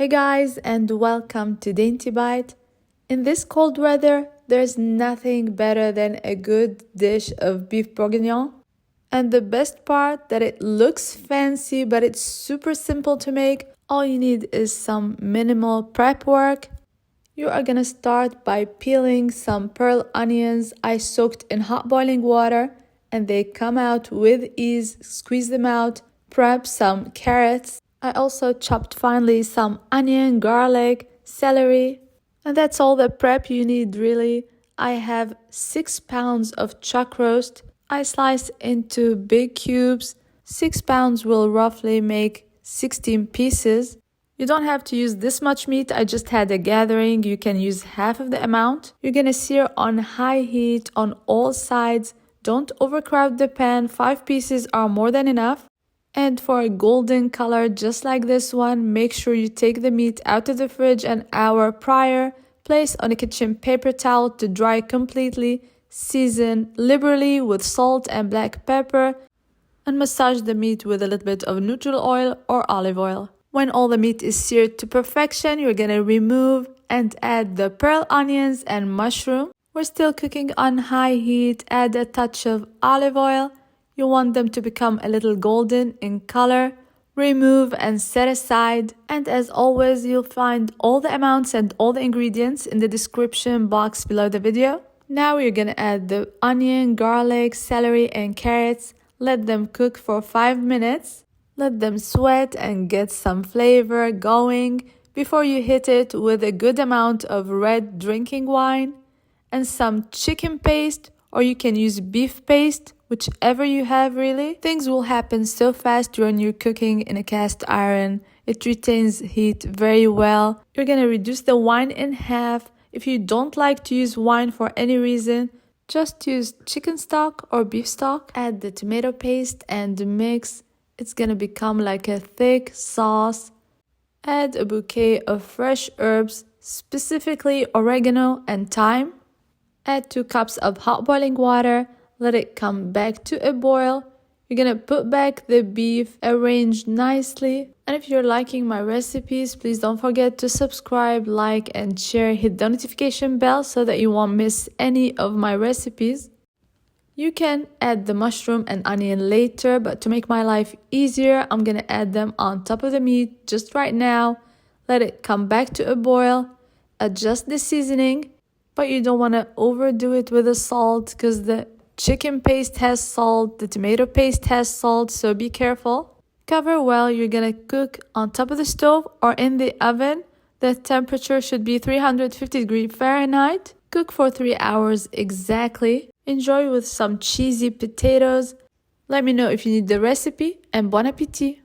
Hey guys, and welcome to Dainty Bite. In this cold weather, there's nothing better than a good dish of beef bourguignon. And the best part that it looks fancy, but it's super simple to make. All you need is some minimal prep work. You are gonna start by peeling some pearl onions I soaked in hot boiling water, and they come out with ease. Squeeze them out. Prep some carrots. I also chopped finely some onion, garlic, celery, and that's all the prep you need really. I have 6 pounds of chuck roast. I slice into big cubes. 6 pounds will roughly make 16 pieces. You don't have to use this much meat. I just had a gathering. You can use half of the amount. You're gonna sear on high heat on all sides. Don't overcrowd the pan. 5 pieces are more than enough. And for a golden color just like this one, make sure you take the meat out of the fridge an hour prior. Place on a kitchen paper towel to dry completely. Season liberally with salt and black pepper. And massage the meat with a little bit of neutral oil or olive oil. When all the meat is seared to perfection, you're gonna remove and add the pearl onions and mushroom. We're still cooking on high heat. Add a touch of olive oil. You want them to become a little golden in color. Remove and set aside. And as always, you'll find all the amounts and all the ingredients in the description box below the video. Now you're gonna add the onion, garlic, celery, and carrots. Let them cook for 5 minutes. Let them sweat and get some flavor going before you hit it with a good amount of red drinking wine and some chicken paste, or you can use beef paste, whichever you have really. Things will happen so fast when you're cooking in a cast iron. It retains heat very well. You're gonna reduce the wine in half. If you don't like to use wine for any reason, just use chicken stock or beef stock. Add the tomato paste and mix. It's gonna become like a thick sauce. Add a bouquet of fresh herbs, specifically oregano and thyme. Add 2 cups of hot boiling water. Let it come back to a boil. You're gonna put back the beef, arrange nicely. And if you're liking my recipes, please don't forget to subscribe, like, and share. Hit the notification bell so that you won't miss any of my recipes. You can add the mushroom and onion later, but to make my life easier, I'm gonna add them on top of the meat just right now. Let it come back to a boil. Adjust the seasoning, but you don't wanna overdo it with the salt because the chicken paste has salt, the tomato paste has salt, so be careful. Cover well. You're gonna cook on top of the stove or in the oven. The temperature should be 350 degrees Fahrenheit. Cook for 3 hours exactly. Enjoy with some cheesy potatoes. Let me know if you need the recipe, and bon appetit!